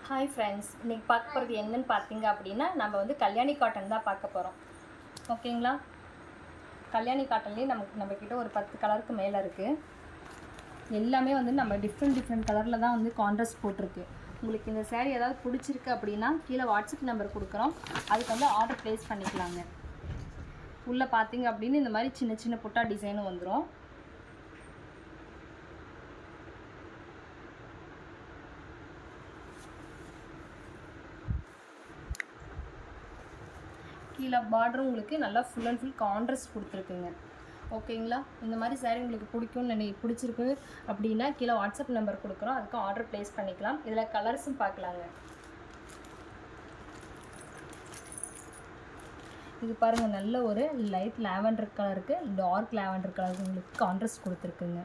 Hi friends, இன்றைக்கி பார்க்க போகிறது என்னன்னு பார்த்தீங்க அப்படின்னா நம்ம வந்து கல்யாணி காட்டன் தான் பார்க்க போகிறோம். ஓகேங்களா? கல்யாணி காட்டன்லேயே நம்மக்கிட்ட ஒரு 10 கலருக்கு மேலே இருக்குது. எல்லாமே வந்து நம்ம டிஃப்ரெண்ட் கலரில் தான் வந்து கான்ட்ராஸ்ட் போட்டிருக்கு. உங்களுக்கு இந்த சேரீ ஏதாவது பிடிச்சிருக்கு அப்படின்னா கீழே வாட்ஸ்அப் நம்பர் கொடுக்குறோம். அதுக்கு வந்து ஆர்டர் ப்ளேஸ் பண்ணிக்கலாங்க. உள்ளே பார்த்தீங்க அப்படின்னு இந்த மாதிரி சின்ன சின்ன புட்டா டிசைனும் வந்துடும். கீழே பார்டரும் உங்களுக்கு நல்லா ஃபுல் அண்ட் ஃபுல் கான்ட்ராஸ்ட் கொடுத்துருக்குங்க. ஓகேங்களா? இந்த மாதிரி சாரீ உங்களுக்கு பிடிச்சிருக்கு அப்படின்னா கீழே வாட்ஸ்அப் நம்பர் கொடுக்குறோம். அதுக்கு ஆர்டர் ப்ளேஸ் பண்ணிக்கலாம். இதில் கலர்ஸும் பார்க்கலாங்க. இது பாருங்கள், நல்ல ஒரு லைட் லாவெண்டர் கலருக்கு டார்க் லாவெண்டர் கலருக்கு உங்களுக்கு கான்ட்ராஸ்ட் கொடுத்துருக்குங்க.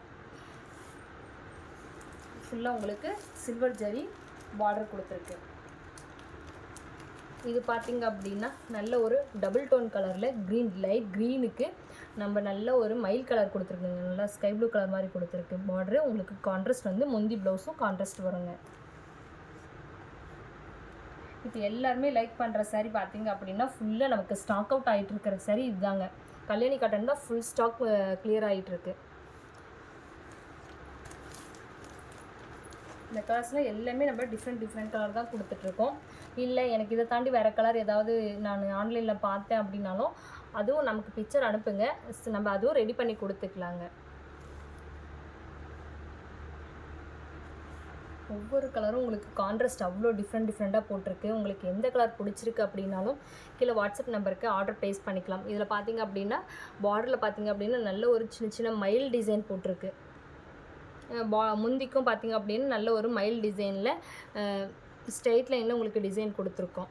ஃபுல்லாக உங்களுக்கு சில்வர் ஜரி பார்டர் கொடுத்துருக்கு. இது பார்த்திங்க அப்படின்னா நல்ல ஒரு டபுள் டோன் கலரில் க்ரீன், லைட் க்ரீனுக்கு நம்ம நல்ல ஒரு மயில் கலர் கொடுத்துருக்குங்க. நல்லா ஸ்கை ப்ளூ கலர் மாதிரி கொடுத்துருக்கு பார்டரு. உங்களுக்கு கான்ட்ராஸ்ட் வந்து முந்தி ப்ளவுஸும் கான்ட்ராஸ்ட் வருங்க. இப்போ எல்லாருமே லைக் பண்ணுற சாரீ பார்த்திங்க அப்படின்னா ஃபுல்லாக நமக்கு ஸ்டாக் அவுட் ஆகிட்டு இருக்கிற சாரீ இதுதாங்க. கல்யாணி காட்டன் தான் ஃபுல் ஸ்டாக் கிளியர் ஆகிட்டுருக்கு. இந்த கலர்ஸில் எல்லாமே நம்ம டிஃப்ரெண்ட் கலர் தான் கொடுத்துட்ருக்கோம். இல்லை எனக்கு இதை தாண்டி வேறு கலர் ஏதாவது நான் ஆன்லைனில் பார்த்தேன் அப்படின்னாலும் அதுவும் நமக்கு பிக்சர் அனுப்புங்க, நம்ம அதுவும் ரெடி பண்ணி கொடுத்துக்கலாங்க. ஒவ்வொரு கலரும் உங்களுக்கு கான்ட்ராஸ்ட் அவ்வளோ டிஃப்ரெண்ட்டாக போட்டிருக்கு. உங்களுக்கு எந்த கலர் பிடிச்சிருக்கு அப்படின்னாலும் கீழே வாட்ஸ்அப் நம்பருக்கு ஆர்டர் ப்ளேஸ் பண்ணிக்கலாம். இதில் பார்த்திங்க அப்படின்னா பார்டரில் பார்த்திங்க அப்படின்னா நல்ல ஒரு சின்ன மயில் டிசைன் போட்டிருக்கு. முந்திக்கும் பார்த்திங்க அப்படின்னா நல்ல ஒரு மயில் டிசைனில் ஸ்ட்ரெயிட் லைனில் உங்களுக்கு டிசைன் கொடுத்துருக்கோம்.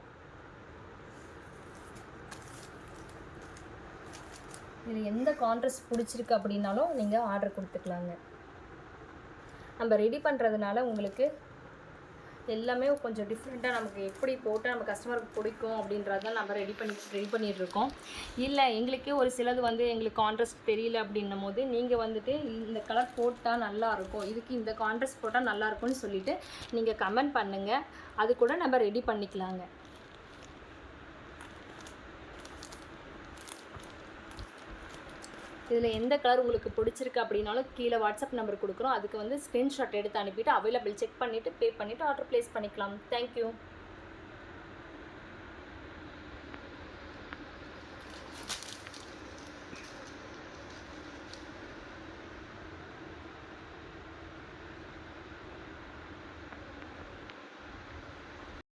இதில் எந்த கான்ட்ராஸ்ட் பிடிச்சிருக்கு அப்படின்னாலும் நீங்கள் ஆர்டர் கொடுத்துக்கலாங்க. நம்ம ரெடி பண்ணுறதுனால உங்களுக்கு எல்லாமே கொஞ்சம் டிஃப்ரெண்ட்டாக நமக்கு எப்படி போட்டால் நம்ம கஸ்டமருக்கு பிடிக்கும் அப்படின்றதான் நம்ம ரெடி பண்ணிகிட்ருக்கோம். இல்லை எங்களுக்கே ஒரு சிலது வந்து எங்களுக்கு கான்ட்ராஸ்ட் தெரியல அப்படின்னும் போது நீங்கள் வந்துட்டு இந்த கலர் போட்டால் நல்லாயிருக்கும், இதுக்கு இந்த கான்ட்ராஸ்ட் போட்டால் நல்லாயிருக்கும்னு சொல்லிவிட்டு நீங்கள் கமெண்ட் பண்ணுங்கள். அது கூட நம்ம ரெடி பண்ணிக்கலாங்க. இதில் எந்த கலர் உங்களுக்கு பிடிச்சிருக்கு அப்படின்னாலும் கீழே வாட்ஸ்அப் நம்பர் கொடுக்குறோம். அதுக்கு வந்து ஸ்க்ரீன்ஷாட் எடுத்து அனுப்பிவிட்டு அவைலபிள் செக் பண்ணிவிட்டு பே பண்ணிவிட்டு ஆர்டர் ப்ளேஸ் பண்ணிக்கலாம். தேங்க்யூ.